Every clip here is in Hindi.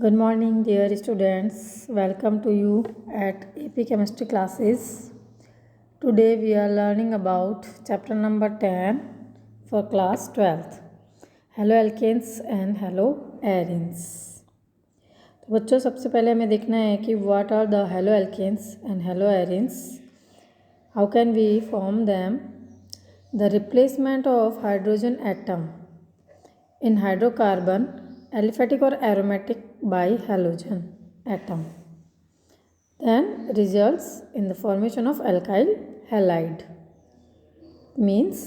Good morning, dear students. Welcome to you at AP Chemistry classes. Today we are learning about chapter number 10 for class 12th. Haloalkanes and haloarenes. तो बच्चों सबसे पहले हमें देखना है कि what are the haloalkanes and haloarenes. How can we form them? The replacement of hydrogen atom in hydrocarbon, aliphatic or aromatic by halogen atom, then results in the formation of alkyl halide. Means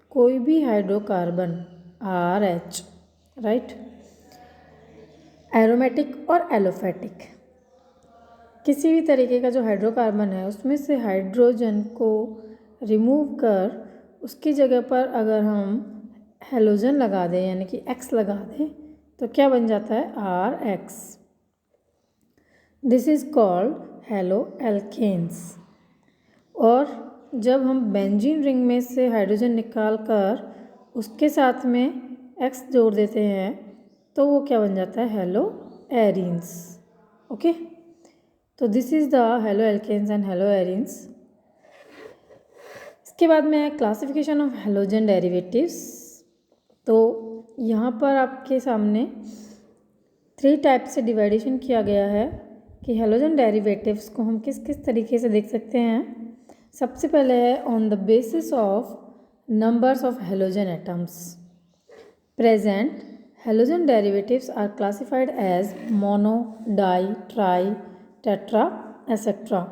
कोई भी हाइड्रोकार्बन RH, राइट, एरोमेटिक और एलोफेटिक, किसी भी तरीके का जो हाइड्रोकार्बन है उसमें से हाइड्रोजन को रिमूव कर उसकी जगह पर अगर हम हेलोजन लगा दें यानी कि X लगा दें तो क्या बन जाता है RH. This is called haloalkanes. और जब हम बेंजीन रिंग में से हाइड्रोजन निकाल कर उसके साथ में X जोड़ देते हैं तो वो क्या बन जाता है हेलोएरीन्स. ओके, तो this is the haloalkanes and haloarenes. इसके बाद में क्लासिफिकेशन ऑफ हेलोजन डेरिवेटिव्स. तो यहाँ पर आपके सामने 3 टाइप से डिवाइडेशन किया गया है कि हेलोजन डेरिवेटिव्स को हम किस किस तरीके से देख सकते हैं. सबसे पहले है on the basis of numbers of halogen atoms. Present halogen derivatives are classified as mono, di, tri, tetra etcetera.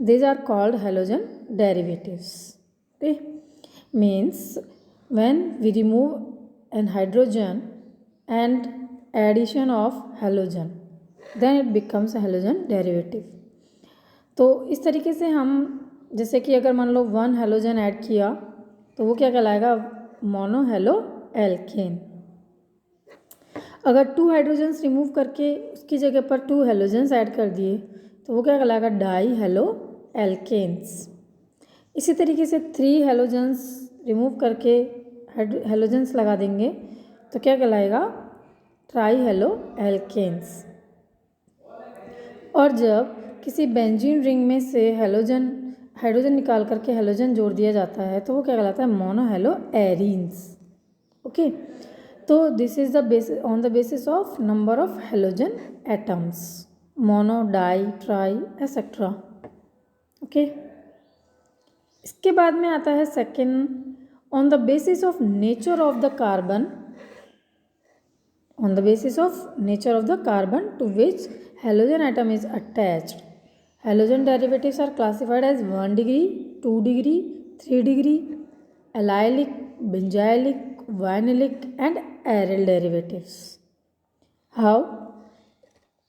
These are called halogen derivatives. Okay, means when we remove an hydrogen and addition of halogen then it becomes a halogen derivative. तो इस तरीके से हम जैसे कि अगर मान लो 1 हेलोजन ऐड किया तो वो क्या कहलाएगा मोनो हेलो एल्केन. अगर 2 हाइड्रोजन्स रिमूव करके उसकी जगह पर 2 हेलोजन्स ऐड कर दिए तो वो क्या कहलाएगा डाई हेलो एल्केन्स. इसी तरीके से 3 हेलोजन्स रिमूव करके हेलोजन्स लगा देंगे तो क्या कहलाएगा ट्राई हेलो एल्केन्स. और जब किसी बेंजीन रिंग में से हाइड्रोजन निकाल करके हेलोजन जोड़ दिया जाता है तो वो क्या कहलाता है मोनो हेलो एरीन्स. ओके, तो this is the basis on the basis of number of halogen atoms, mono, di, tri etcetera. Okay, इसके बाद में आता है second on the basis of nature of the carbon. On the basis of nature of the carbon to which halogen atom is attached, halogen derivatives are classified as 1 degree, 2 degree, 3 degree, allylic, benzylic, vinylic and aryl derivatives. How?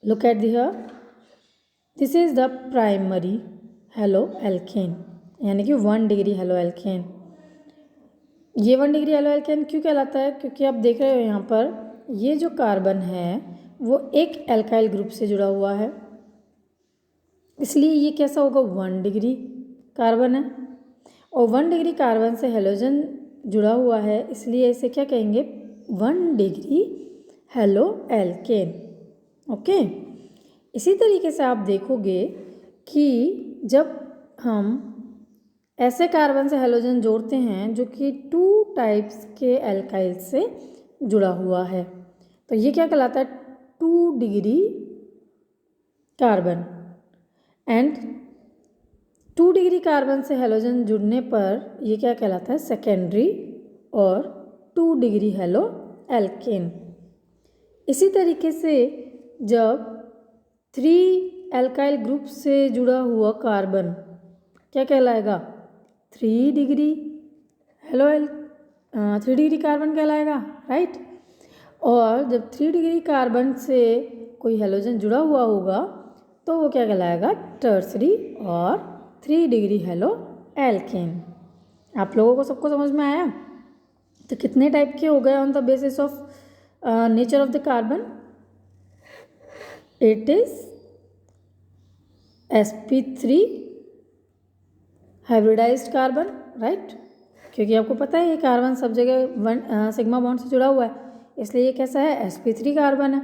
Look at here. This is the primary haloalkane यानी कि 1 डिग्री हेलोएल्केन. ये 1 डिग्री हेलोएल्केन क्यों कहलाता है? क्योंकि आप देख रहे हो यहाँ पर ये जो कार्बन है वो एक एल्काइल ग्रुप से जुड़ा हुआ है, इसलिए ये कैसा होगा 1 डिग्री कार्बन है. और 1 डिग्री कार्बन से हेलोजन जुड़ा हुआ है इसलिए इसे क्या कहेंगे 1 डिग्री हेलोएल्केन. ओके, इसी तरीके से आप देखोगे कि जब हम ऐसे कार्बन से हेलोजन जोड़ते हैं जो कि 2 टाइप्स के एल्काइल से जुड़ा हुआ है तो ये क्या कहलाता है 2 degree carbon. And 2 degree carbon से हेलोजन जुड़ने पर ये क्या कहलाता है सेकेंडरी और 2 डिग्री हेलो एल्केन. इसी तरीके से जब 3 एल्काइल ग्रुप से जुड़ा हुआ कार्बन क्या कहलाएगा 3 डिग्री 3 डिग्री कार्बन कहलाएगा, राइट. और जब 3 डिग्री कार्बन से कोई हेलोजन जुड़ा हुआ होगा तो वो क्या कहलाएगा टर्सरी और 3 डिग्री हेलो एल्केन. आप लोगों को सबको समझ में आया? तो कितने टाइप के हो गए on the basis of nature of the carbon? It is sp3 hybridised carbon, right. क्योंकि आपको पता है ये कार्बन सब जगह सिग्मा बॉन्ड से जुड़ा हुआ है इसलिए ये कैसा है sp3 कार्बन है.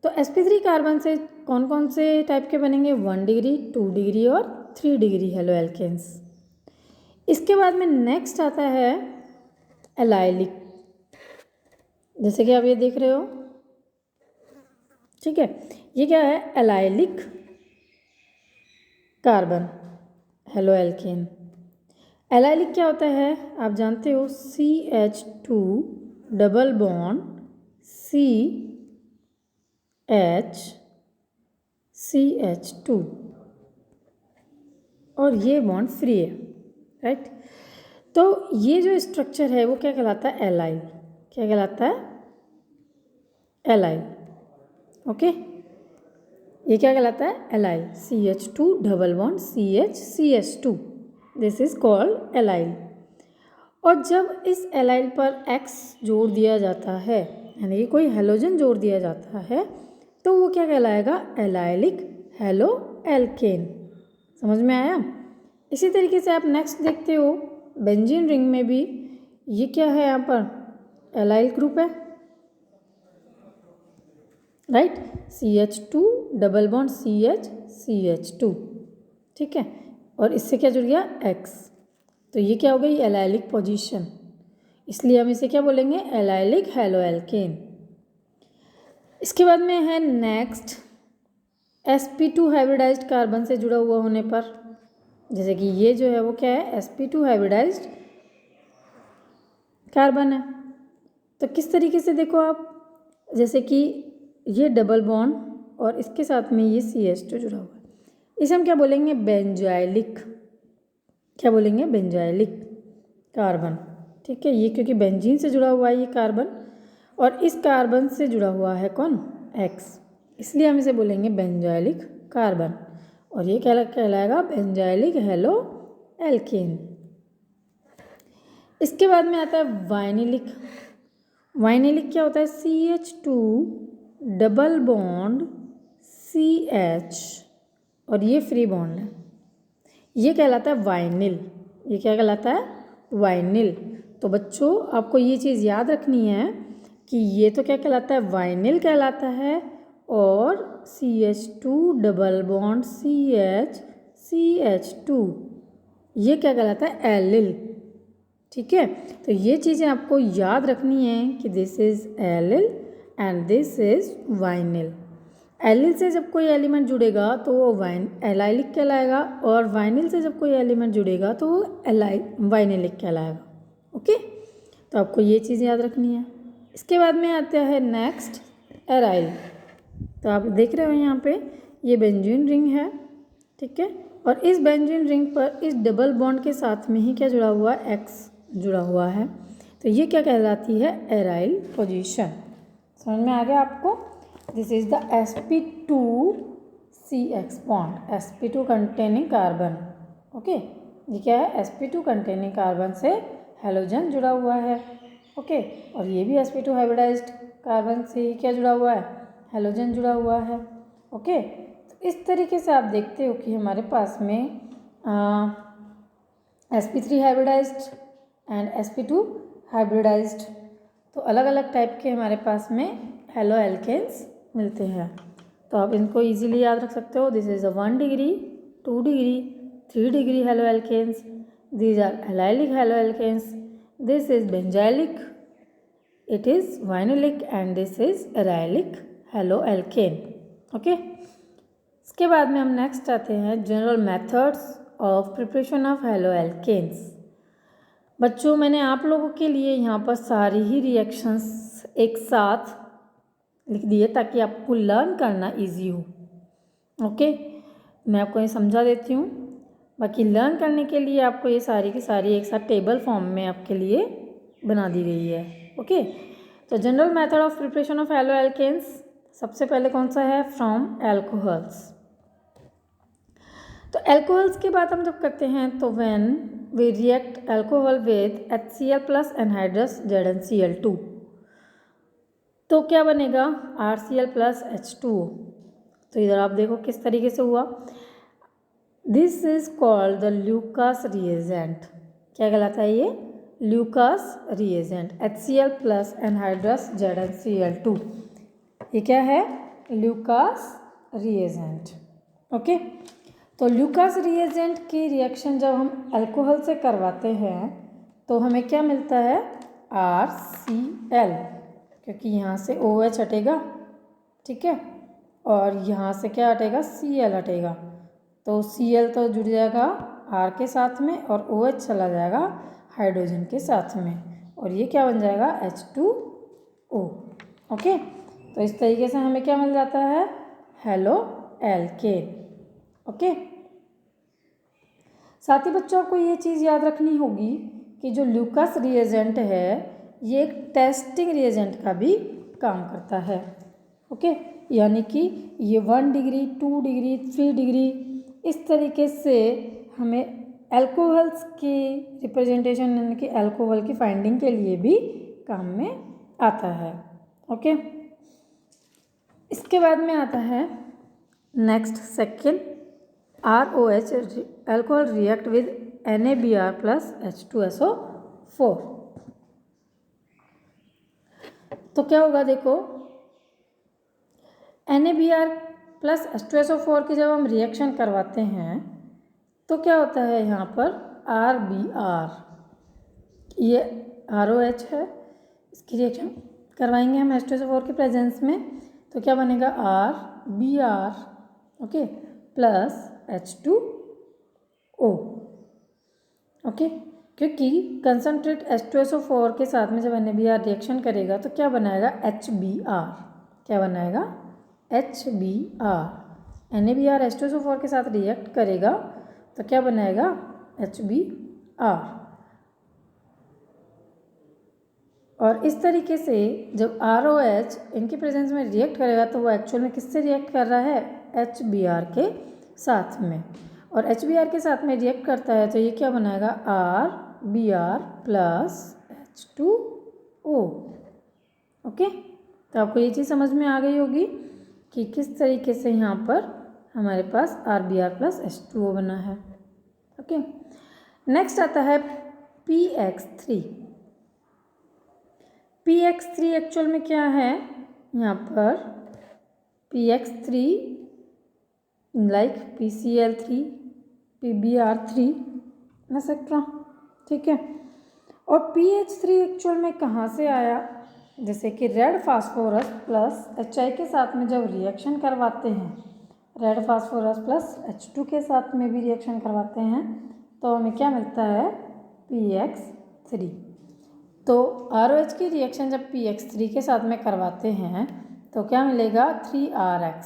तो sp3 कार्बन से कौन कौन से टाइप के बनेंगे, 1 डिग्री, 2 डिग्री और 3 डिग्री हेलो एल्केन्स। इसके बाद में नेक्स्ट आता है एलाइलिक, जैसे कि आप ये देख रहे हो, ठीक है। ये क्या है, allylic carbon halo alkane. Allylic क्या होता है, आप जानते हो, CH2 डबल बॉन्ड CH2 और ये बॉन्ड फ्री है, राइट। तो ये जो स्ट्रक्चर है वो क्या कहलाता है, एलाइल। क्या कहलाता है, एलाइल। ओके, ये क्या कहलाता है, allyl. CH2 double bond CH2, this is called allyl. और जब इस एलाइल पर X जोड़ दिया जाता है, यानी कि कोई हेलोजन जोड़ दिया जाता है, तो वो क्या कहलाएगा, एलाइलिक हेलो एल्केन। समझ में आया। इसी तरीके से आप नेक्स्ट देखते हो बेंजीन रिंग में भी, ये क्या है, यहाँ पर एलाइल ग्रुप है, right. CH2 double bond CH2, ठीक है। और इससे क्या जुड़ गया, X, तो ये क्या हो गई, एलाइलिक पोजीशन। इसलिए हम इसे क्या बोलेंगे, एलाइलिक हेलो एल्केन। इसके बाद में है नेक्स्ट sp2 हाइब्रिडाइज्ड कार्बन से जुड़ा हुआ होने पर, जैसे कि ये जो है वो क्या है, sp2 हाइब्रिडाइज्ड कार्बन है। तो किस तरीके से देखो आप, जैसे कि ये डबल बॉन्ड और इसके साथ में ये CH2 जुड़ा हुआ है, इसे हम क्या बोलेंगे, बेंजाइलिक। क्या बोलेंगे, बेंजाइलिक कार्बन, ठीक है। ये क्योंकि बेंजीन से जुड़ा हुआ है ये कार्बन, और इस कार्बन से जुड़ा हुआ है कौन, X, इसलिए हम इसे बोलेंगे बेंजाइलिक कार्बन। और ये क्या कहलाएगा, बेंजाइलिक हेलो एल्केन। इसके बाद में आता है वाइनिलिक। वाइनिलिक क्या होता है, CH2 डबल बॉन्ड CH और ये फ्री बॉन्ड है, ये कहलाता है वाइनिल। ये क्या कहलाता है, वाइनिल। तो बच्चों आपको ये चीज़ याद रखनी है कि ये तो क्या कहलाता है, वाइनिल कहलाता है, और CH2 डबल बॉन्ड CH2 ये क्या कहलाता है, एलिल, ठीक है। तो ये चीज़ें आपको याद रखनी है कि this is allyl and this is vinyl. Allyl से जब कोई एलिमेंट जुड़ेगा तो वो एलाइलिक कहलाएगा, और वाइनिल से जब कोई एलिमेंट जुड़ेगा तो वो वाइनिलिक कहलाएगा। ओके, तो आपको ये चीज़ याद रखनी है। इसके बाद में आता है नेक्स्ट एराइल। तो आप देख रहे हो यहाँ पे ये बेंजीन रिंग है, ठीक है। और इस बेंजीन रिंग पर इस डबल बॉन्ड के साथ में ही क्या जुड़ा हुआ है, X जुड़ा हुआ है। तो ये क्या कहलाती है, एराइल पोजीशन। समझ में आ गया आपको। This is the sp2CX bond, sp2 containing carbon. Okay, ये क्या है, sp2 कंटेनिंग कार्बन से हेलोजन जुड़ा हुआ है। ओके, और ये भी sp2 हाइब्रिडाइज्ड कार्बन से ही क्या जुड़ा हुआ है, हेलोजन जुड़ा हुआ है। ओके, तो इस तरीके से आप देखते हो कि हमारे पास में sp3 hybridised and sp2 hybridised, तो अलग अलग टाइप के हमारे पास में हेलो एल्केन्स मिलते हैं। तो आप इनको इजीली याद रख सकते हो। This is a 1 degree, 2 degree, 3 degree haloalkanes, these are allylic haloalkanes, this is benzylic, it is vinylic and this is arylic haloalkane. Okay, इसके बाद में हम नेक्स्ट आते हैं general methods of preparation of halo alkanes. बच्चों मैंने आप लोगों के लिए यहाँ पर सारी ही रिएक्शंस एक साथ लिख दिए ताकि आपको लर्न करना इजी हो। ओके, मैं आपको ये समझा देती हूँ, बाकी लर्न करने के लिए आपको ये सारी की सारी एक साथ टेबल फॉर्म में आपके लिए बना दी गई है। ओके, तो general method of preparation of hello alkanes, सबसे पहले कौन सा है, फ्रॉम एल्कोहल्स। तो एल्कोहल्स की बात हम जब करते हैं तो when we react alcohol with HCl plus anhydrous ZnCl2, तो क्या बनेगा, RCl प्लस H2O। तो इधर आप देखो किस तरीके से हुआ, this is called the Lucas reagent. क्या कहलाता है ये, Lucas reagent. HCl plus anhydrous ZnCl2, ये क्या है, ल्यूकास रिएजेंट। ओके, तो ल्यूकास रिएजेंट की रिएक्शन जब हम अल्कोहल से करवाते हैं तो हमें क्या मिलता है, RCl, क्योंकि यहाँ से OH हटेगा, ठीक है, और यहाँ से क्या हटेगा, Cl हटेगा, तो Cl तो जुड़ जाएगा R के साथ में और OH चला जाएगा हाइड्रोजन के साथ में, और ये क्या बन जाएगा, H2O। ओके, तो इस तरीके से हमें क्या मिल जाता है, हेलो एल्केन। ओके, साथ ही बच्चों को ये चीज़ याद रखनी होगी कि जो ल्यूकास रिएजेंट है ये एक टेस्टिंग रिएजेंट का भी काम करता है। ओके, यानी कि ये 1 डिग्री 2 डिग्री 3 डिग्री इस तरीके से हमें अल्कोहल्स की रिप्रेजेंटेशन यानी कि अल्कोहल की फाइंडिंग के लिए भी काम में आता है। ओके, इसके बाद में आता है next second, ROH alcohol react with NaBr plus H2SO4। तो क्या होगा, देखो NaBr प्लस H2SO4 की जब हम रिएक्शन करवाते हैं तो क्या होता है, यहाँ पर RBr, ये ROH है, इसकी रिएक्शन करवाएंगे हम H2SO4 के प्रेजेंस में, तो क्या बनेगा, RBr, okay, plus H2O। Okay, क्योंकि कंसनट्रेट H2SO4 के साथ में जब NaBr रिएक्शन करेगा तो क्या बनाएगा, HBr, क्या बनाएगा, HBr। NaBr H2SO4 के साथ रिएक्ट करेगा तो क्या बनाएगा, HBr। और इस तरीके से जब ROH इनकी प्रेजेंस में रिएक्ट करेगा तो वो एक्चुअल में किससे रिएक्ट कर रहा है, HBr के साथ में, और HBr के साथ में रिएक्ट करता है तो ये क्या बनाएगा, RBr प्लस H2O। ओके, तो आपको ये चीज़ समझ में आ गई होगी कि किस तरीके से यहाँ पर हमारे पास RBr प्लस H2O बना है। ओके, नेक्स्ट आता है PX3। PX3 एक्चुअल में क्या है, यहाँ पर PX3 like PCl3 PBr3 etcetera, ठीक है। और PH3 एक्चुअल में कहाँ से आया, जैसे कि रेड फास्फोरस प्लस HI के साथ में जब रिएक्शन करवाते हैं, रेड फास्फोरस प्लस H2 के साथ में भी रिएक्शन करवाते हैं तो हमें क्या मिलता है, PX3। तो ROH की रिएक्शन जब PX3 के साथ में करवाते हैं तो क्या मिलेगा, 3RX,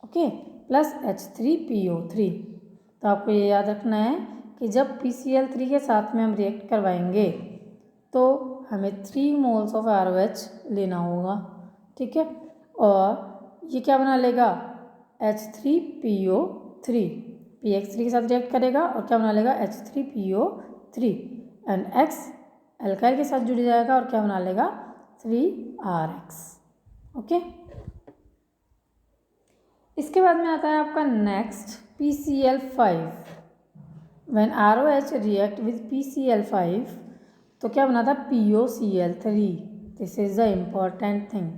ओके, प्लस H3PO3। तो आपको ये याद रखना है कि जब PCl3 के साथ में हम रिएक्ट करवाएंगे तो हमें 3 मोल्स ऑफ ROH लेना होगा, ठीक है, और ये क्या बना लेगा, H3PO3, PX3 के साथ रिएक्ट करेगा और क्या बना लेगा, H3PO3, एंड X एल्काइल के साथ जुड़ जाएगा और क्या बना लेगा, 3RX। ओके, इसके बाद में आता है आपका next PCl5। When ROH react with PCl5 तो क्या बना था, POCl3। This is the important thing,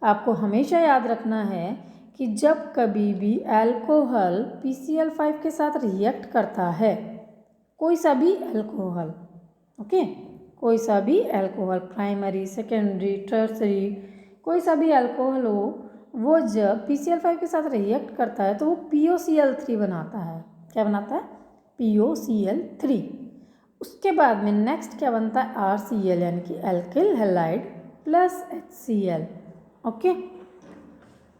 आपको हमेशा याद रखना है कि जब कभी भी अल्कोहल PCl5 के साथ रिएक्ट करता है, कोई सा भी अल्कोहल, ओके, कोई सा भी अल्कोहल, प्राइमरी सेकेंडरी टर्सरी कोई सा भी अल्कोहल हो, वो जब PCl5 के साथ रिएक्ट करता है तो वो POCl3 बनाता है, क्या बनाता है, POCl3। उसके बाद में नेक्स्ट क्या बनता है, RCl यानी कि alkyl halide plus HCl। Okay,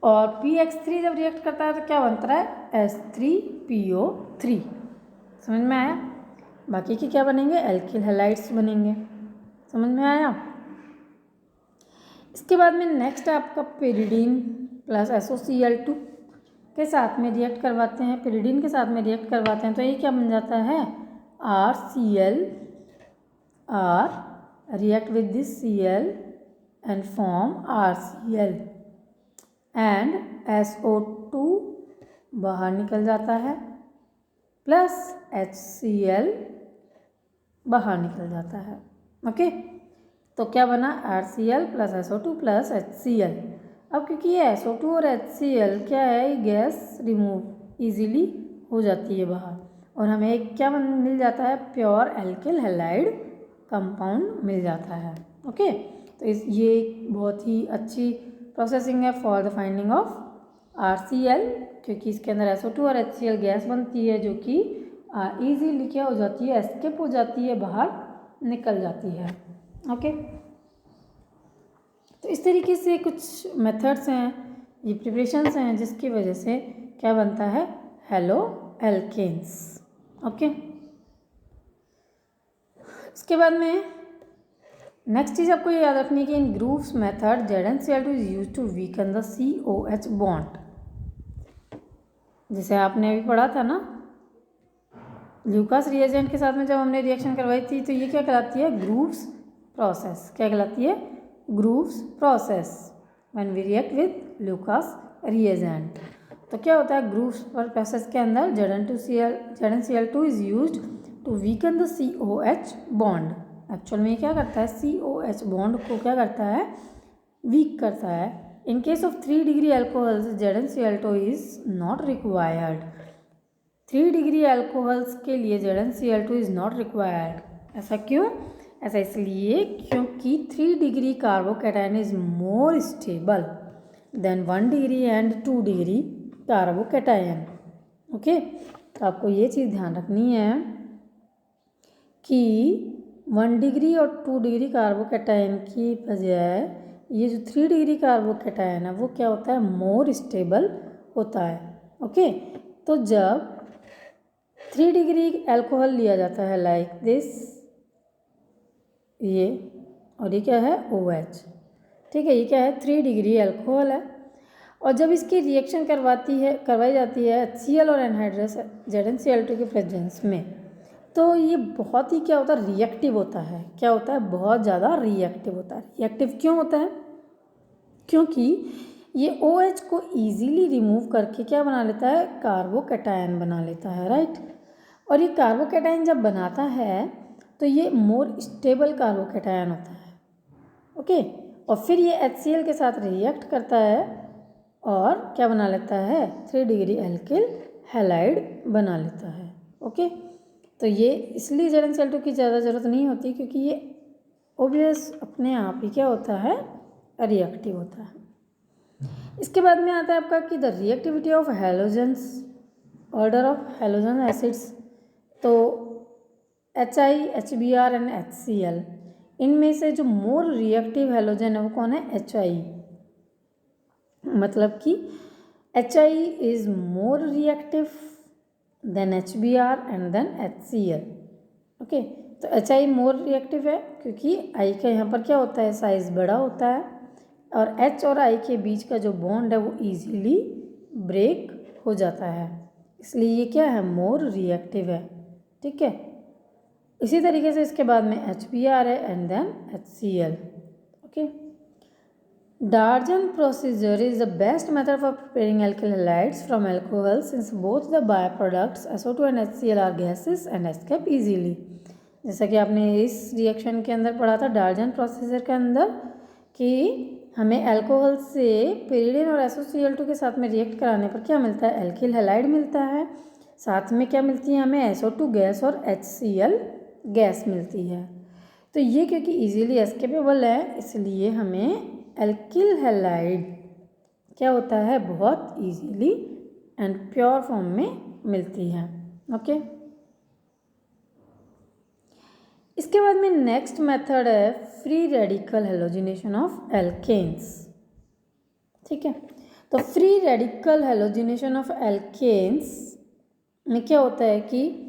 और PX3 जब रिएक्ट करता है तो क्या बनता है, H3PO3। समझ में आया, बाकी के क्या बनेंगे, एल्किल हैलाइड्स बनेंगे। समझ में आया। इसके बाद में नेक्स्ट है आपका पिरिडीन प्लस SOCl2 के साथ में रिएक्ट करवाते हैं, पिरिडीन के साथ में रिएक्ट करवाते हैं तो ये क्या बन जाता है, RCl, R react with this Cl and form RCl and SO2 बाहर निकल जाता है प्लस HCl बाहर निकल जाता है। ओके, तो क्या बना, RCl plus SO2 plus HCl। अब क्योंकि ये SO2 और HCl क्या है, ये गैस रिमूव ईजीली हो जाती है बाहर, और हमें एक क्या मिल जाता है, प्योर एल्किल हैलाइड कंपाउंड मिल जाता है। ओके, तो ये एक बहुत ही अच्छी प्रोसेसिंग है for the finding of RCl, क्योंकि इसके अंदर SO2 और HCl गैस बनती है जो कि ईजीली क्या हो जाती है, एस्केप हो जाती है, बाहर निकल जाती है। ओके, तो इस तरीके से कुछ मेथड्स हैं, ये प्रिपरेशंस हैं जिसकी वजह से क्या बनता है, हेलो एल्केन्स। ओके, इसके बाद में नेक्स्ट चीज़ आपको ये याद रखनी है कि in Groves method ZnCl2 is used to weaken the COH bond. जैसे आपने अभी पढ़ा था ना ल्यूकास रिएजेंट के साथ में जब हमने रिएक्शन करवाई थी, तो ये क्या कहलाती है, ग्रूव्स प्रोसेस। क्या कहलाती है, Groove's process when we react with Lucas reagent. तो क्या होता है, ग्रूव्स प्रोसेस के अंदर ZnCl2 is used to weaken the COH bond. Actual में क्या करता है, COH बॉन्ड को क्या करता है, वीक करता है। In case of 3 degree alcohols ZnCl2 is not required. 3 degree alcohols के लिए ZnCl2 इज नॉट रिक्वायर्ड। ऐसा क्यों, ऐसा इसलिए क्योंकि 3 degree carbocation is more stable then 1 degree and 2 degree carbocation. Okay, तो आपको ये चीज़ ध्यान रखनी है कि 1 डिग्री और 2 डिग्री कार्बोकैटायन की बजाय ये जो 3 डिग्री कार्बोकैटायन है वो क्या होता है, मोर स्टेबल होता है। ओके, तो जब 3 डिग्री एल्कोहल लिया जाता है लाइक दिस, ये, और ये क्या है, OH, ठीक है, ये क्या है, 3 डिग्री एल्कोहल है, और जब इसकी रिएक्शन करवाई जाती है HCl और एनहाइड्रस ZnCl2 के प्रेजेंस में, तो ये बहुत ही क्या होता है, रिएक्टिव होता है। क्या होता है, बहुत ज़्यादा रिएक्टिव होता है। रिएक्टिव क्यों होता है, क्योंकि ये OH को ईजीली रिमूव करके क्या बना लेता है, कार्बोकैटायन बना लेता है, राइट। और ये कार्बोकैटायन जब बनाता है तो ये मोर स्टेबल कार्बोकैटायन होता है। ओके, और फिर ये HCl के साथ रिएक्ट करता है और क्या बना लेता है, 3 डिग्री एल्किल हैलाइड बना लेता है। ओके, तो ये इसलिए ZnCl2 की ज़्यादा ज़रूरत नहीं होती, क्योंकि ये ऑब्वियस अपने आप ही क्या होता है, रिएक्टिव होता है। इसके बाद में आता है आपका कि the reactivity of halogens, order of halogen acids. तो HI, HBr एंड HCl, इनमें से जो मोर रिएक्टिव हैलोजन है वो कौन है, HI। मतलब कि HI is more reactive than HBr and then HCl। Okay, तो HI मोर रिएक्टिव है क्योंकि I का यहाँ पर क्या होता है, साइज बड़ा होता है, और H और I के बीच का जो बॉन्ड है वो इजीली ब्रेक हो जाता है, इसलिए ये क्या है, मोर रिएक्टिव है। ठीक है, इसी तरीके से इसके बाद में HBr है and then HCl। Okay, Darjan procedure is the best method for preparing alkyl halides from alcohol since both the byproducts SO2 and HCl are gases and escape easily। जैसा कि आपने इस रिएक्शन के अंदर पढ़ा था डार्जन प्रोसीजर के अंदर कि हमें अल्कोहल से पेरिडीन और SOCl2 के साथ में रिएक्ट कराने पर क्या मिलता है, एल्किल हैलाइड मिलता है, साथ में क्या मिलती है हमें, SO2 गैस और HCl गैस मिलती है। तो ये क्योंकि इजीली एस्केपेबल है इसलिए हमें एल्किल हैलाइड क्या होता है, बहुत इजीली एंड प्योर फॉर्म में मिलती है। ओके, इसके बाद में नेक्स्ट मेथड है free radical halogenation of alkanes. ठीक है, तो free radical halogenation of alkanes में क्या होता है कि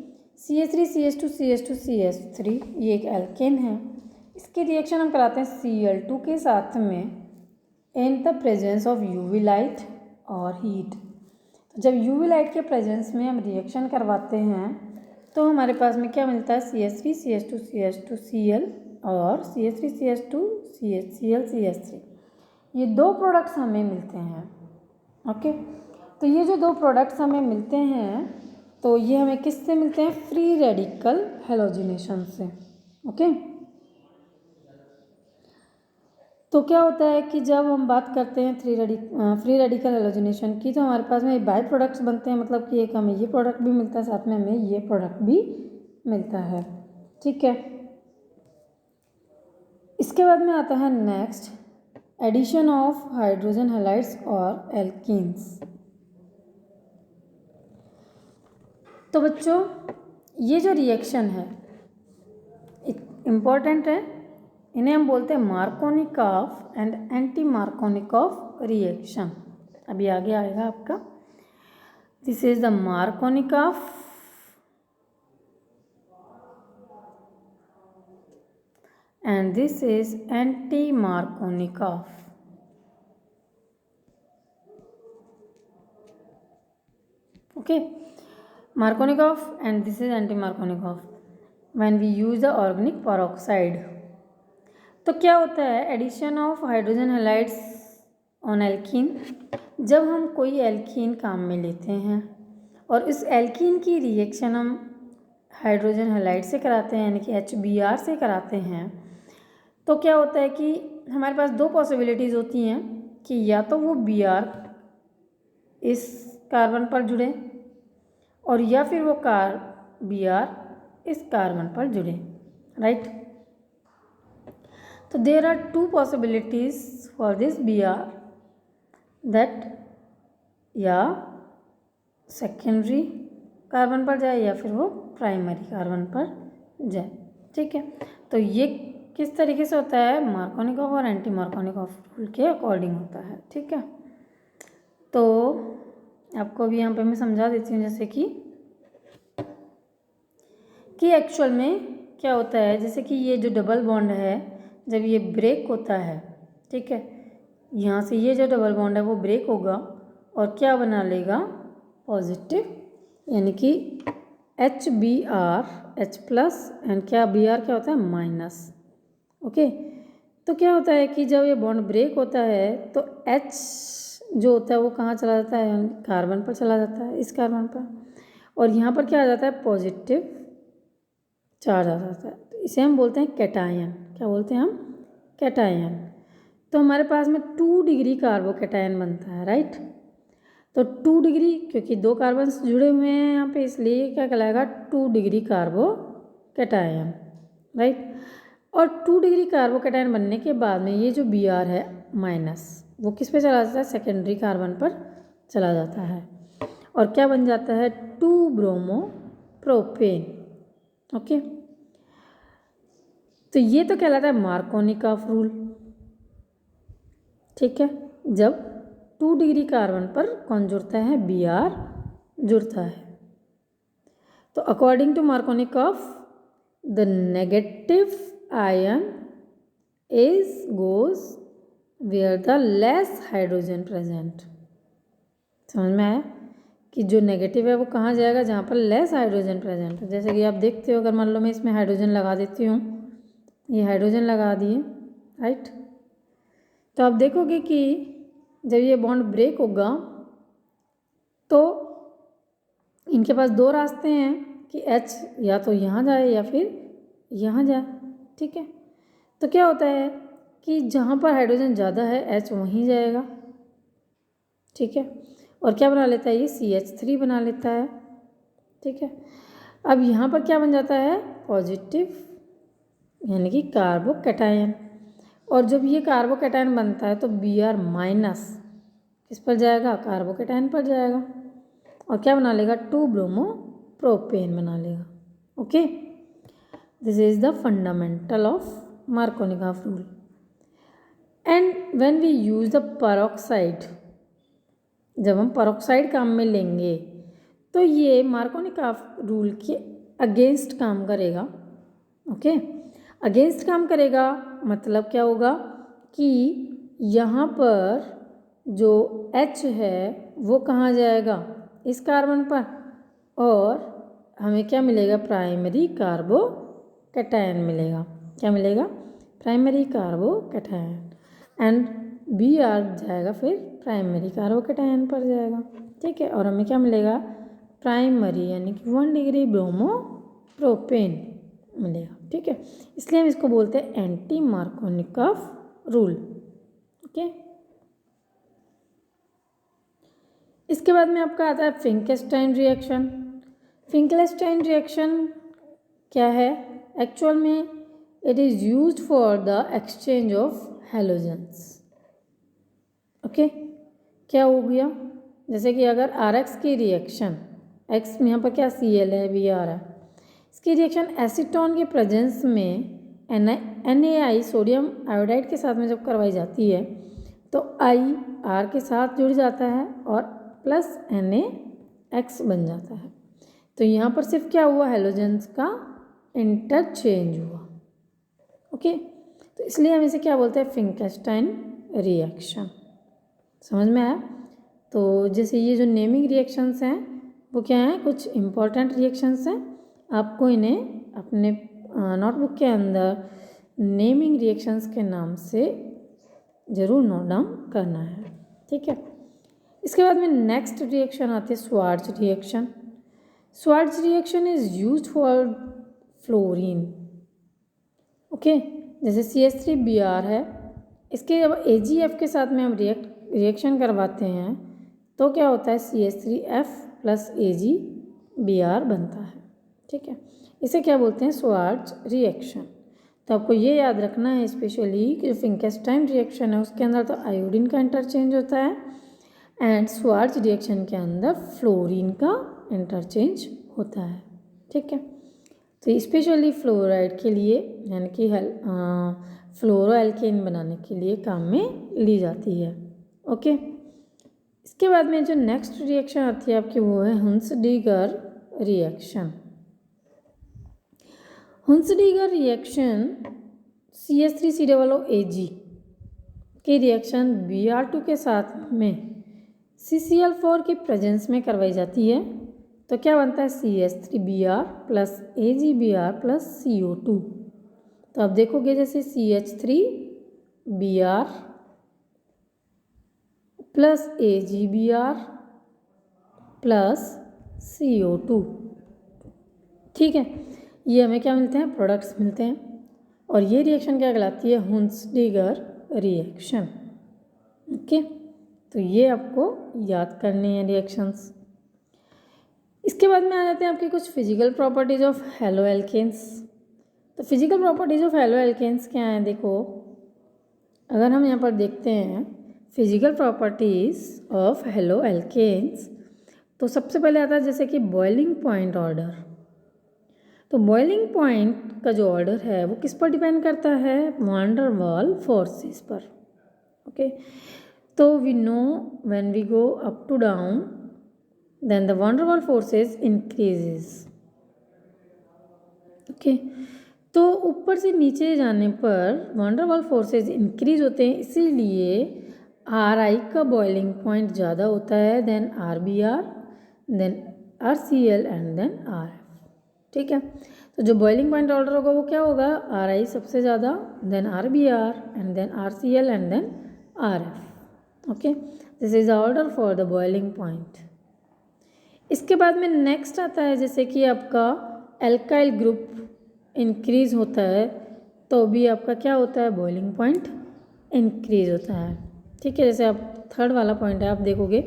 CH3CH2CH2CH3 ये एक एल्केन है, इसके रिएक्शन हम कराते हैं Cl2 के साथ में in the presence of UV light और हीट। तो जब UV लाइट के प्रेजेंस में हम रिएक्शन करवाते हैं तो हमारे पास में क्या मिलता है, CH3CH2CH2Cl और CH3CH2CHClCH3, ये दो प्रोडक्ट्स हमें मिलते हैं। ओके, तो ये जो दो प्रोडक्ट्स हमें मिलते हैं तो ये हमें किससे मिलते हैं, फ्री रेडिकल हेलोजिनेशन से। ओके, तो क्या होता है कि जब हम बात करते हैं फ्री रेडिकल हेलोजनेशन की, तो हमारे पास में बाय प्रोडक्ट्स बनते हैं, मतलब कि एक हमें ये प्रोडक्ट भी मिलता है, साथ में हमें ये प्रोडक्ट भी मिलता है। ठीक है, इसके बाद में आता है next, addition of hydrogen halides और एल्कीन्स। तो बच्चों ये जो रिएक्शन है इम्पॉर्टेंट है, इन्हें हम बोलते हैं Markovnikov and anti Markovnikov reaction. अभी आगे आएगा आपका। This is the Markovnikov and this is anti-Markovnikov. Okay, Markovnikov and this is anti-Markovnikov. When we use the organic peroxide, तो क्या होता है, addition of hydrogen halides on alkene. जब हम कोई एल्कीन काम में लेते हैं और इस एल्कीन की रिएक्शन हम हाइड्रोजन हैलाइड से कराते हैं, यानी कि HBr से कराते हैं, तो क्या होता है कि हमारे पास दो पॉसिबिलिटीज़ होती हैं कि या तो वो Br इस कार्बन पर जुड़े और या फिर वो Br इस कार्बन पर जुड़े, राइट। तो there are two possibilities for this Br, that या सेकेंडरी कार्बन पर जाए या फिर वो प्राइमरी कार्बन पर जाए। ठीक है, तो ये किस तरीके से होता है, मार्कोनिकॉफ और एंटी मार्कोनिकॉफ रूल के अकॉर्डिंग होता है। ठीक है, तो आपको भी यहाँ पे मैं समझा देती हूँ, जैसे कि एक्चुअल में क्या होता है, जैसे कि ये जो डबल बॉन्ड है जब ये ब्रेक होता है, ठीक है, यहाँ से ये जो डबल बॉन्ड है वो ब्रेक होगा और क्या बना लेगा, पॉजिटिव, यानी कि HBr H प्लस एंड क्या Br क्या होता है, माइनस। ओके, तो क्या होता है कि जब ये बॉन्ड ब्रेक होता है तो H जो होता है वो कहाँ चला जाता है, कार्बन पर चला जाता है, इस कार्बन पर, और यहाँ पर क्या आ जाता है, पॉजिटिव चार्ज आ जाता है। तो इसे हम बोलते हैं कैटायन। क्या बोलते हैं हम, कैटायन। तो हमारे पास में 2 डिग्री कार्बोकैटायन बनता है, राइट। तो 2 डिग्री, क्योंकि 2 कार्बन जुड़े हुए हैं यहाँ पे, इसलिए क्या कहलाएगा, 2 डिग्री कार्बोकैटायन, राइट। और 2 डिग्री कार्बोकैटायन बनने के बाद में ये जो Br है माइनस, वो किस पे चला जाता है, सेकेंडरी कार्बन पर चला जाता है और क्या बन जाता है, 2 ब्रोमो प्रोपेन। ओके, तो ये तो कहलाता है मार्कोनिकॉफ रूल। ठीक है, जब 2 डिग्री कार्बन पर कौन जुड़ता है, Br जुड़ता है। तो according to Markovnikov the negative ion is goes where the less hydrogen present. समझ में आया कि जो नेगेटिव है वो कहाँ जाएगा, जहाँ पर लेस हाइड्रोजन प्रेजेंट है। जैसे कि आप देखते हो, अगर मान लो मैं इसमें हाइड्रोजन लगा देती हूँ, ये हाइड्रोजन लगा दिए, राइट, तो आप देखोगे कि जब ये बॉन्ड ब्रेक होगा तो इनके पास 2 रास्ते हैं कि H या तो यहाँ जाए या फिर यहाँ जाए। ठीक है, तो क्या होता है कि जहाँ पर हाइड्रोजन ज़्यादा है H वहीं जाएगा। ठीक है, और क्या बना लेता है, ये CH3 बना लेता है। ठीक है, अब यहाँ पर क्या बन जाता है, पॉजिटिव, यानी कि कार्बोकैटायन। और जब ये कार्बोकैटायन बनता है तो Br माइनस किस पर जाएगा, कार्बोकैटायन पर जाएगा और क्या बना लेगा, 2 ब्रोमो प्रोपेन बना लेगा। Okay, this is the fundamental of Markovnikov rule. And when we use the peroxide, जब हम पेरोक्साइड काम में लेंगे तो ये मार्कोनिकॉफ रूल के अगेंस्ट काम करेगा। ओके, अगेंस्ट काम करेगा मतलब क्या होगा कि यहाँ पर जो H है वो कहाँ जाएगा, इस कार्बन पर, और हमें क्या मिलेगा, प्राइमरी कार्बोकैटायन मिलेगा। क्या मिलेगा, प्राइमरी कार्बोकैटायन, एंड Br जाएगा फिर प्राइमरी कार्बोकैटायन पर जाएगा। ठीक है, और हमें क्या मिलेगा, प्राइमरी यानी कि 1 डिग्री ब्रोमो प्रोपेन मिलेगा। ठीक है, इसलिए हम इसको बोलते हैं एंटी मार्कोनिकॉफ रूल। ओके। इसके बाद में आपका आता है फिंकेल्स्टाइन रिएक्शन। फिंकेल्स्टाइन रिएक्शन क्या है? एक्चुअल में it is used for the exchange of halogens. Okay, क्या हो गया? जैसे कि अगर RX की रिएक्शन, X में यहाँ पर क्या Cl है, Br है, इसकी रिएक्शन एसीटोन के प्रेजेंस में NaI सोडियम आयोडाइड के साथ में जब करवाई जाती है तो I R के साथ जुड़ जाता है और प्लस NaX बन जाता है। तो यहाँ पर सिर्फ क्या हुआ? हैलोजेंस का इंटरचेंज हुआ। ओके, तो इसलिए हम इसे क्या बोलते हैं? फिंकेल्स्टाइन रिएक्शन। समझ में आया? तो जैसे ये जो नेमिंग रिएक्शंस हैं वो क्या हैं? कुछ इम्पॉर्टेंट रिएक्शंस हैं। आपको इन्हें अपने नोटबुक के अंदर नेमिंग रिएक्शंस के नाम से ज़रूर नोट डाउन करना है, ठीक है। इसके बाद में नेक्स्ट रिएक्शन आती है Swarts reaction. Swarts reaction is used for fluorine. Okay, जैसे CH3Br है, इसके जब AgF के साथ में हम रिएक्शन करवाते हैं तो क्या होता है? CH3F प्लस AgBr बनता है, ठीक है। इसे क्या बोलते हैं? Swarts reaction. तो आपको ये याद रखना है स्पेशली कि जो फिंकेल्स्टाइन रिएक्शन है उसके अंदर तो आयोडीन का इंटरचेंज होता है एंड स्वार्ट्ज रिएक्शन के अंदर फ्लोरीन का इंटरचेंज होता है, ठीक है। तो स्पेशली फ्लोराइड के लिए यानी कि फ्लोरोएल्केन बनाने के लिए काम में ली जाती है। ओके, इसके बाद में जो नेक्स्ट रिएक्शन आती है आपकी वो है हुंसडीगर रिएक्शन। हुंसडीगर रिएक्शन CH3COOAg की रिएक्शन Br2 के साथ में CCl4 की प्रेजेंस में करवाई जाती है तो क्या बनता है? CH3Br plus AgBr plus CO2। तो आप देखोगे जैसे CH3Br plus AgBr plus CO2, ठीक है। ये हमें क्या मिलते हैं? प्रोडक्ट्स मिलते हैं और ये रिएक्शन क्या कहलाती है? हुंसडीगर रिएक्शन। ओके, तो ये आपको याद करने हैं रिएक्शंस। इसके बाद में आ जाते हैं आपके कुछ physical properties of halo alkanes. तो physical properties of halo alkanes क्या हैं? देखो, अगर हम यहाँ पर देखते हैं physical properties of halo alkanes तो सबसे पहले आता है जैसे कि बॉइलिंग पॉइंट ऑर्डर। तो बॉइलिंग पॉइंट का जो ऑर्डर है वो किस पर डिपेंड करता है? वान डर वाल फोर्सेस पर। ओके, तो we know when we go up to down then the van der Waals forces increases। Okay, तो ऊपर से नीचे जाने पर van der Waals forces increase होते हैं, इसीलिए RI का बॉइलिंग पॉइंट ज़्यादा होता है than RBr than RCl and then RF, ठीक है। तो जो बॉइलिंग पॉइंट ऑर्डर होगा वो क्या होगा? RI सबसे ज़्यादा than RBr and then RCl and then RF। Okay, this is order for the boiling point. इसके बाद में नेक्स्ट आता है जैसे कि आपका एल्काइल ग्रुप इंक्रीज होता है तो भी आपका क्या होता है? बॉइलिंग पॉइंट इंक्रीज होता है, ठीक है। जैसे आप थर्ड वाला पॉइंट है, आप देखोगे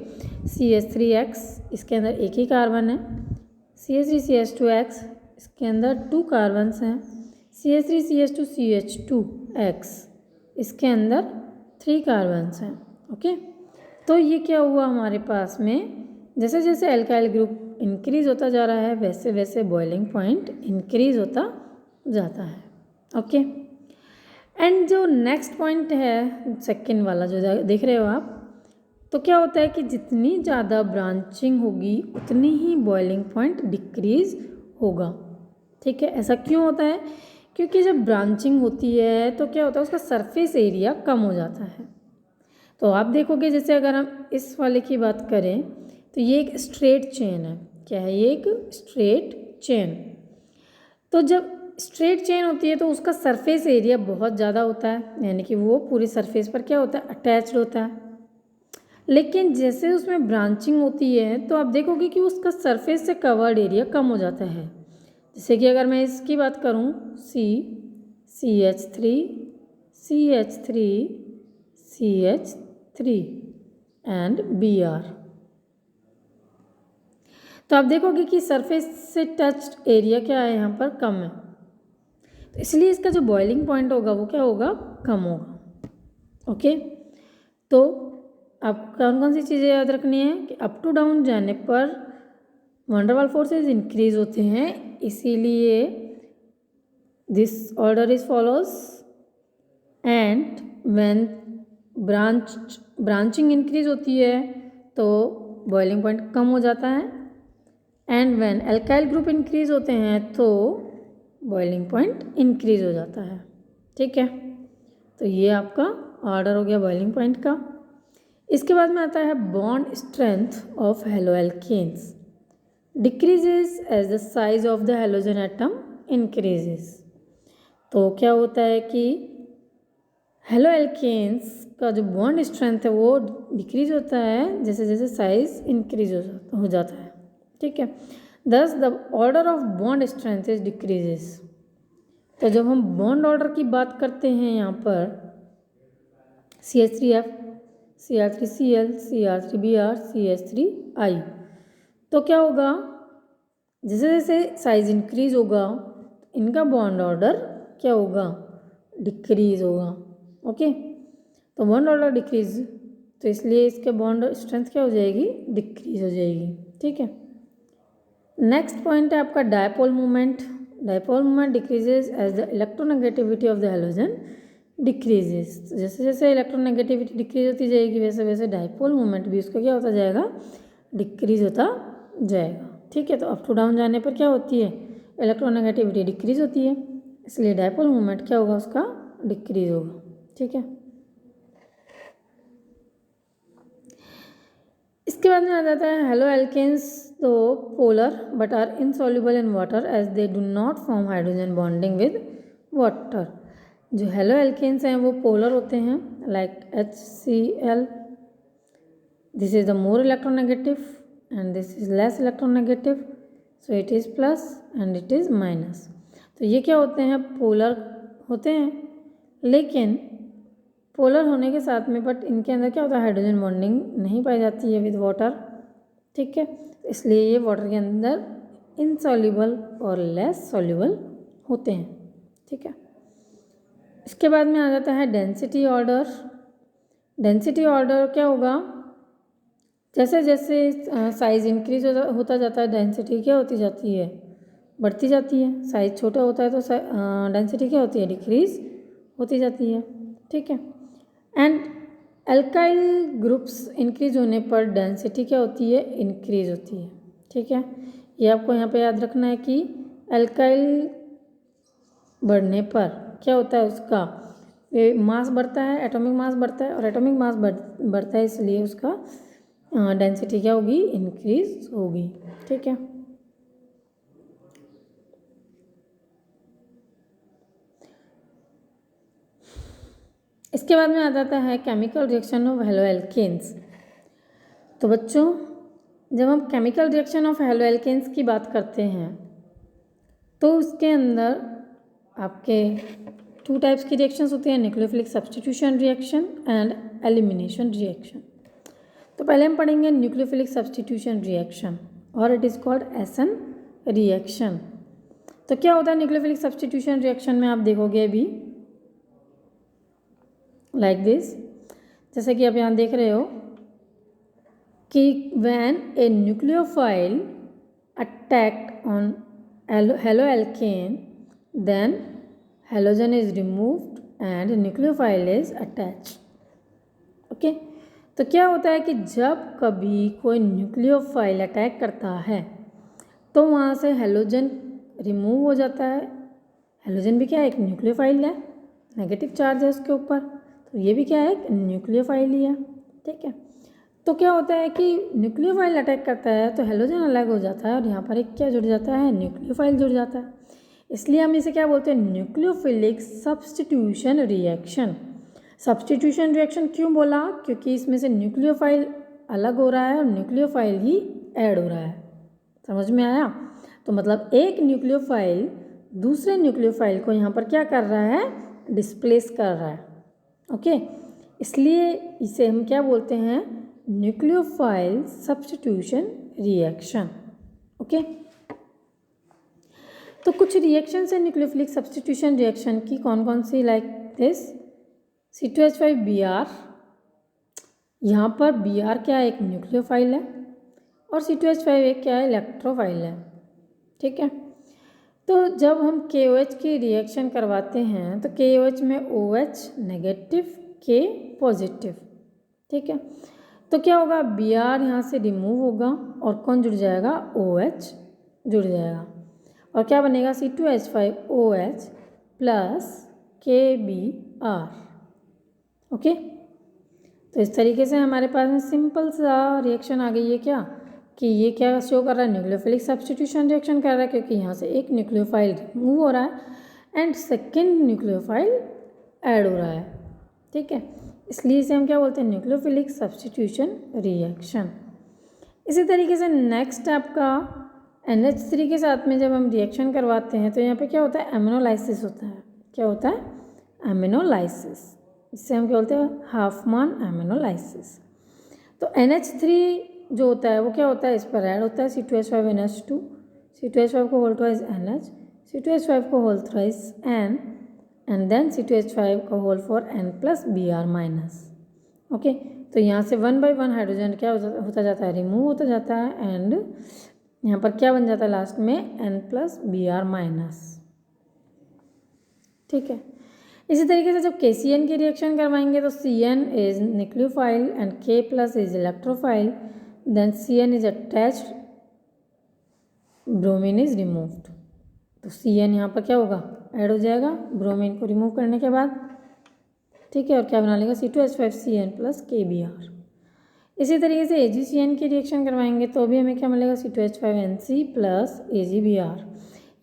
CH3X, इसके अंदर एक ही कार्बन है। CH3CH2X, इसके अंदर 2 कार्बन्स हैं। CH3CH2CH2X, इसके अंदर 3 कार्बन्स हैं। ओके, तो ये क्या हुआ हमारे पास में? जैसे जैसे एल्काइल ग्रुप इंक्रीज होता जा रहा है वैसे वैसे बॉइलिंग पॉइंट इंक्रीज होता जाता है। ओके, एंड जो नेक्स्ट पॉइंट है सेकंड वाला जो देख रहे हो आप, तो क्या होता है कि जितनी ज़्यादा ब्रांचिंग होगी उतनी ही बॉइलिंग पॉइंट डिक्रीज होगा, ठीक है। ऐसा क्यों होता है? क्योंकि जब ब्रांचिंग होती है तो क्या होता है? उसका सरफेस एरिया कम हो जाता है। तो आप देखोगे जैसे अगर हम इस वाले की बात करें तो ये एक स्ट्रेट चेन है। क्या है ये? एक स्ट्रेट चेन। तो जब स्ट्रेट चेन होती है तो उसका सरफेस एरिया बहुत ज़्यादा होता है, यानी कि वो पूरी सरफेस पर क्या होता है? अटैच्ड होता है। लेकिन जैसे उसमें ब्रांचिंग होती है तो आप देखोगे कि उसका सरफेस से कवर्ड एरिया कम हो जाता है। जैसे कि अगर मैं इसकी बात करूँ CH3 CH3 CH3 and Br। तो आप देखोगे कि सरफेस से टच्ड एरिया क्या है यहाँ पर, कम है, तो इसलिए इसका जो बॉइलिंग पॉइंट होगा वो क्या होगा, कम होगा। ओके, तो आपको कौन कौन सी चीज़ें याद रखनी है कि अप टू डाउन जाने पर वंडर वाल फोर्सेज इंक्रीज होते हैं, इसीलिए this order is follows. And when branching increase होती है तो बॉइलिंग पॉइंट कम हो जाता है, and when alkyl group increase होते हैं तो बॉइलिंग पॉइंट इंक्रीज हो जाता है। ठीक है, तो ये आपका ऑर्डर हो गया बॉइलिंग पॉइंट का। इसके बाद में आता है bond strength of haloalkanes decreases as the size of the halogen atom increases. तो क्या होता है कि हेलोएल्केन्स का जो बॉन्ड स्ट्रेंथ है वो डिक्रीज होता है जैसे जैसे साइज इंक्रीज हो जाता है। ठीक है, दस the order of bond strength is decreases. तो जब हम बॉन्ड ऑर्डर की बात करते हैं यहाँ पर CH3F, Cr3Cl, Cr3Br, CH3I, तो क्या होगा, जैसे जैसे साइज इंक्रीज होगा इनका बॉन्ड ऑर्डर क्या होगा, डिक्रीज होगा। ओके, तो बॉन्ड ऑर्डर डिक्रीज, तो इसलिए इसके बॉन्ड स्ट्रेंथ क्या हो जाएगी, डिक्रीज हो जाएगी। ठीक है, नेक्स्ट पॉइंट है आपका dipole movement. Dipole movement decreases as the electronegativity of the halogen decreases. जैसे जैसे इलेक्ट्रोनेगेटिविटी डिक्रीज होती जाएगी वैसे वैसे डायपोल मूवमेंट भी उसका क्या होता जाएगा, डिक्रीज होता जाएगा। ठीक है, तो अप टू डाउन जाने पर क्या होती है, इलेक्ट्रोनेगेटिविटी डिक्रीज होती है, इसलिए डायपोल मूवमेंट क्या होगा, उसका डिक्रीज होगा। ठीक है, इसके बाद में आ जाता है हेलो एल्केन्स तो polar but are insoluble in water as they do not form hydrogen bonding with water. जो हेलो एल्केन्स हैं वो पोलर होते हैं, like HCl, this is the more electronegative and this is less electronegative, so it is plus and it is minus. तो ये क्या होते हैं, पोलर होते हैं, लेकिन पोलर होने के साथ में बट इनके अंदर क्या होता है, हाइड्रोजन बॉन्डिंग नहीं पाई जाती है विद वाटर। ठीक है, इसलिए ये वाटर के अंदर इनसॉल्युबल और लेस सॉल्युबल होते हैं। ठीक है, इसके बाद में आ जाता है डेंसिटी ऑर्डर। डेंसिटी ऑर्डर क्या होगा, जैसे जैसे साइज इंक्रीज होता जाता है डेंसिटी क्या होती जाती है, बढ़ती जाती है। साइज छोटा होता है तो डेंसिटी क्या होती है, डिक्रीज होती जाती है। ठीक है, एंड एल्काइल ग्रुप्स इंक्रीज होने पर डेंसिटी क्या होती है, इंक्रीज होती है। ठीक है, ये आपको यहाँ पे याद रखना है कि एल्काइल बढ़ने पर क्या होता है, उसका मास बढ़ता है, एटॉमिक मास बढ़ता है, और एटॉमिक मास बढ़ता है इसलिए उसका डेंसिटी क्या होगी, इंक्रीज होगी। ठीक है, इसके बाद में आ जाता है केमिकल रिएक्शन ऑफ हेलोएल्केन्स। तो बच्चों जब हम केमिकल रिएक्शन ऑफ हेलोएल्केन्स की बात करते हैं तो उसके अंदर आपके 2 टाइप्स की रिएक्शंस होती हैं, nucleophilic substitution reaction and elimination reaction. तो पहले हम पढ़ेंगे न्यूक्लियोफिलिक सब्स्टिट्यूशन रिएक्शन और it is called essence reaction. तो क्या होता है न्यूक्लियोफिलिक सब्स्टिट्यूशन रिएक्शन में, आप देखोगे अभी लाइक दिस, जैसे कि आप यहाँ देख रहे हो कि when a nucleophile attacked on haloalkane then halogen is removed and nucleophile is attached. Okay, तो क्या होता है कि जब कभी कोई न्यूक्लियोफाइल अटैक करता है तो वहाँ से हेलोजन रिमूव हो जाता है। हेलोजन भी क्या है, एक न्यूक्लियोफाइल है, नेगेटिव चार्ज है उसके ऊपर, तो ये भी क्या है, एक न्यूक्लियोफाइल ही है। ठीक है, तो क्या होता है कि न्यूक्लियोफाइल अटैक करता है तो हेलोजन अलग हो जाता है और यहाँ पर एक क्या जुड़ जाता है, न्यूक्लियोफाइल जुड़ जाता है, इसलिए हम इसे क्या बोलते हैं, nucleophilic substitution reaction. Substitution reaction क्यों बोला, क्योंकि इसमें से न्यूक्लियोफाइल अलग हो रहा है और न्यूक्लियोफाइल ही ऐड हो रहा है। समझ में आया, तो मतलब एक न्यूक्लियोफाइल दूसरे न्यूक्लियोफाइल को यहाँ पर क्या कर रहा है, डिस्प्लेस कर रहा है। ओके, इसलिए इसे हम क्या बोलते हैं, न्यूक्लियोफाइल सब्स्टिट्यूशन रिएक्शन। ओके, तो कुछ रिएक्शन है न्यूक्लियोफिलिक सब्स्टिट्यूशन रिएक्शन की, कौन कौन सी, लाइक दिस C2H5Br। यहाँ पर Br क्या है, एक न्यूक्लियोफाइल है, और C2H5 एक क्या है, इलेक्ट्रोफाइल है। ठीक है, तो जब हम KOH की रिएक्शन करवाते हैं तो KOH में OH नेगेटिव, K पॉजिटिव। ठीक है, तो क्या होगा, Br यहाँ से रिमूव होगा और कौन जुड़ जाएगा, OH जुड़ जाएगा, और क्या बनेगा, C2H5OH प्लस KBr। ओके, तो इस तरीके से हमारे पास में सिंपल सा रिएक्शन आ गई है, क्या कि ये क्या शो कर रहा है, न्यूक्लियोफिलिक सब्स्टिट्यूशन रिएक्शन कर रहा है, क्योंकि यहाँ से एक न्यूक्लियोफाइल रिमूव हो रहा है एंड सेकेंड न्यूक्लियोफाइल ऐड हो रहा है। ठीक है, इसलिए इसे हम क्या बोलते हैं, न्यूक्लियोफिलिक सब्स्टिट्यूशन रिएक्शन। इसी तरीके से नेक्स्ट आपका NH3 के साथ में जब हम रिएक्शन करवाते हैं तो यहाँ पे क्या होता है, एमिनोलाइसिस होता है। क्या होता है, एमिनोलाइसिस, इससे हम क्या बोलते हैं, हाफमान एमिनोलाइसिस। तो NH3 जो होता है वो क्या होता है, इस पर ऐड होता है C2H5NH2, C2H5 को होल ट्वाइस NH, C2H5 को whole thrice N, and then C2H5 को whole four N plus Br minus. Okay, तो यहाँ से 1 by 1 हाइड्रोजन क्या होता जाता है, रिमूव होता जाता है, एंड यहाँ पर क्या बन जाता है लास्ट में, N प्लस Br माइनस। ठीक है, इसी तरीके से जब KCN की रिएक्शन करवाएंगे तो CN is nucleophile and K plus is electrophile, then CN is attached, bromine is removed. तो CN यहाँ पर क्या होगा, ऐड हो जाएगा ब्रोमीन को रिमूव करने के बाद। ठीक है, और क्या बना लेगा, C2H5CN प्लस KBr। इसी तरीके से AgCN की रिएक्शन करवाएंगे तो भी हमें क्या मिलेगा, C2H5NC प्लस AgBr।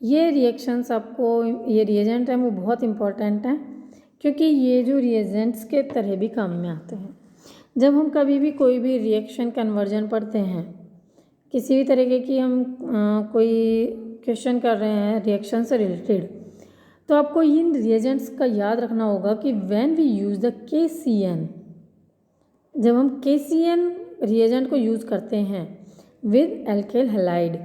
ये रिएक्शंस आपको, ये रिएजेंट हैं वो बहुत इंपॉर्टेंट हैं, क्योंकि ये जो रिएजेंट्स के तरह भी काम में आते हैं। जब हम कभी भी कोई भी रिएक्शन कन्वर्जन पढ़ते हैं, किसी भी तरीके की हम कोई क्वेश्चन कर रहे हैं रिएक्शन से रिलेटेड, तो आपको इन रिएजेंट्स का याद रखना होगा कि when we use the KCN, जब हम KCN रिएजेंट को यूज़ करते हैं विद एल्केल हैलाइड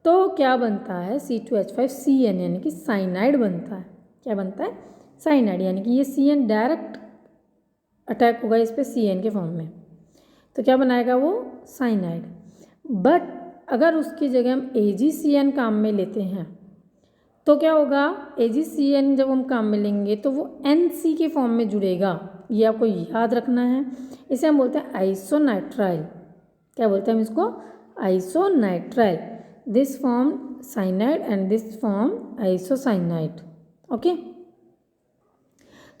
तो क्या बनता है, C2H5CN यानी कि साइनाइड बनता है। क्या बनता है, साइनाइड, यानी कि ये CN डायरेक्ट अटैक होगा इस पर CN के फॉर्म में, तो क्या बनाएगा वो, साइनाइड। बट अगर उसकी जगह हम AgCN काम में लेते हैं तो क्या होगा, AgCN जब हम काम में लेंगे तो वो NC के फॉर्म में जुड़ेगा, ये आपको याद रखना है। इसे हम बोलते हैं आइसोनाइट्राइल। क्या बोलते हैं हम इसको, isonitrile. This form cyanide and this form isocyanide. Okay,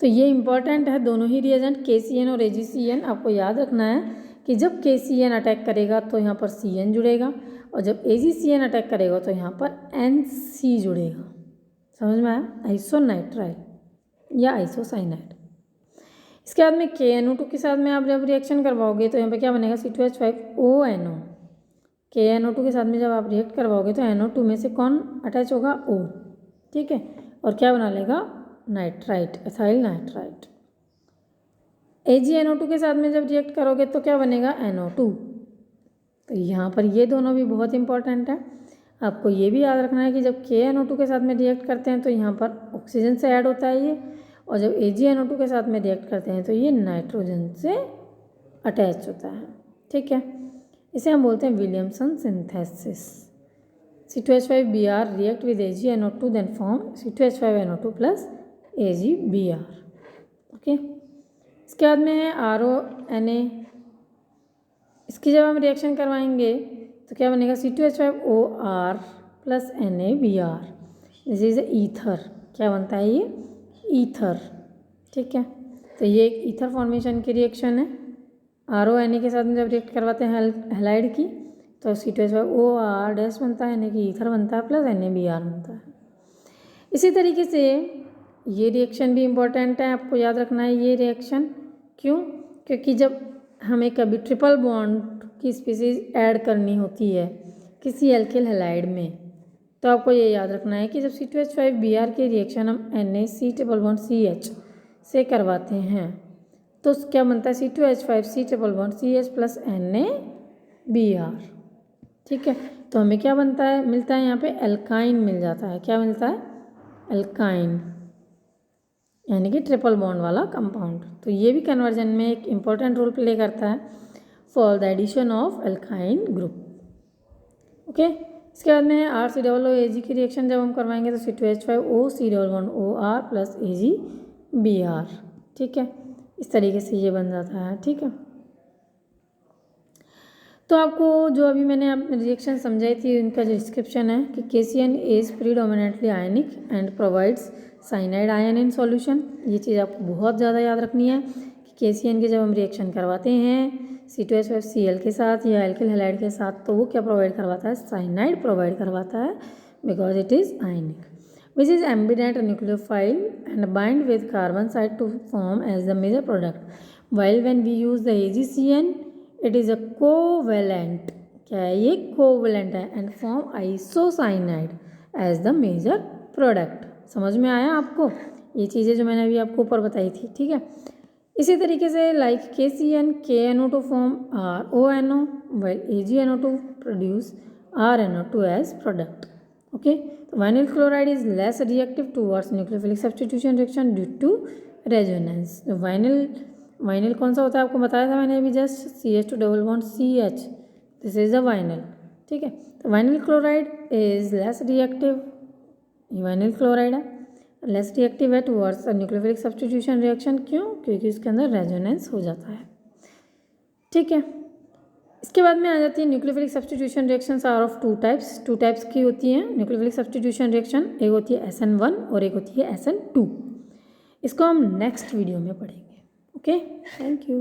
तो ये इंपॉर्टेंट है, दोनों ही रिएजेंट KCN और AgCN आपको याद रखना है कि जब KCN अटैक करेगा तो यहाँ पर CN जुड़ेगा, और जब AgCN अटैक करेगा तो यहाँ पर NC जुड़ेगा। समझ में आया, आइसोनाइट्राइल या आइसोसाइनाइड। इसके बाद में KNO2 के साथ में आप जब रिएक्शन करवाओगे तो यहाँ पे क्या बनेगा, C2H5ONO। KNO2 के साथ में जब आप रिएक्ट करवाओगे तो NO2 में से कौन अटैच होगा, O। ठीक है, और क्या बना लेगा, नाइट्राइट, एथाइल नाइट्राइट। AgNO2 के साथ में जब रिएक्ट करोगे तो क्या बनेगा, NO2। तो यहाँ पर ये दोनों भी बहुत इंपॉर्टेंट है, आपको ये भी याद रखना है कि जब KNO2 के साथ में रिएक्ट करते हैं तो यहाँ पर ऑक्सीजन से ऐड होता है ये, और जब AgNO2 के साथ में रिएक्ट करते हैं तो ये नाइट्रोजन से अटैच होता है। ठीक है, इसे हम बोलते हैं Williamson synthesis. C2H5Br react with AgNO2 then form C2H5NO2 plus AgBr। ओके, इसके बाद में है RONA। इसकी जब हम रिएक्शन करवाएंगे तो क्या बनेगा, C2H5OR plus NaBr। This is ether. क्या बनता है ये, ईथर। ठीक है, तो ये एक ईथर फॉर्मेशन की रिएक्शन है। RONA के साथ में जब रिएक्ट करवाते हैं हैलाइड की तो C2H5OR डैश बनता है, यानी कि ईथर बनता है, प्लस NaBr बनता है। इसी तरीके से ये रिएक्शन भी इम्पॉर्टेंट है, आपको याद रखना है ये रिएक्शन। क्यों, क्योंकि जब हमें कभी ट्रिपल बॉन्ड की स्पीसीज ऐड करनी होती है किसी एल्केल हैलाइड में, तो आपको ये याद रखना है कि जब C2H5Br की रिएक्शन हम NaC ट्रिपल बॉन्ड CH से करवाते हैं तो क्या बनता है C2H5 C triple bond CH plus NaBr। ठीक है, तो हमें क्या बनता है, मिलता है यहाँ पे एल्काइन मिल जाता है। क्या मिलता है, एल्काइन, यानी कि ट्रिपल बॉन्ड वाला कंपाउंड। तो ये भी कन्वर्जन में एक इम्पॉर्टेंट रोल प्ले करता है for the addition of alkyne group. Okay, इसके बाद में RCOOAg की रिएक्शन जब हम करवाएंगे तो C2H5O C double bond OR plus AgBr। ठीक है, इस तरीके से ये बन जाता है। ठीक है, तो आपको जो अभी मैंने आप रिएक्शन समझाई थी उनका जो डिस्क्रिप्शन है कि KCN is predominantly ionic and provides cyanide ion in solution. ये चीज़ आपको बहुत ज़्यादा याद रखनी है कि KCN के जब हम रिएक्शन करवाते हैं C2H5Cl के साथ या एल्किल हैलाइड के साथ, तो वो क्या प्रोवाइड करवाता है, साइनाइड प्रोवाइड करवाता है, because it is ionic which is ambident nucleophile and bind with carbon side to form as the major product, while when we use the AgCN it is a covalent। क्या है ये, कोवेलेंट है, and form isocyanide as the major product. समझ में आया आपको ये चीज़ें जो मैंने अभी आपको ऊपर बताई थी। ठीक है, इसी तरीके से like KCN KNO2 form RONO while AgNO2 produce RNO2 as product. Okay, तो vinyl chloride is less reactive towards nucleophilic substitution reaction due to resonance. Vinyl कौन सा होता है आपको बताया था मैंने अभी just, CH2 double bond CH, this is the vinyl. ठीक है, तो vinyl chloride is less reactive, ये वाइनिल क्लोराइड है, लेस रिएक्टिव है टूवर्ड्स न्यूक्लियोफिलिक सब्स्टिट्यूशन रिएक्शन। क्यों, क्योंकि उसके अंदर रेजोनेंस हो जाता है। ठीक है, इसके बाद में आ जाती है nucleophilic substitution reactions are of two types की होती हैं न्यूक्लियोफिलिक सब्स्टिट्यूशन रिएक्शन। एक होती है SN1 और एक होती है SN2। इसको हम नेक्स्ट वीडियो में पढ़ेंगे। Okay, thank you.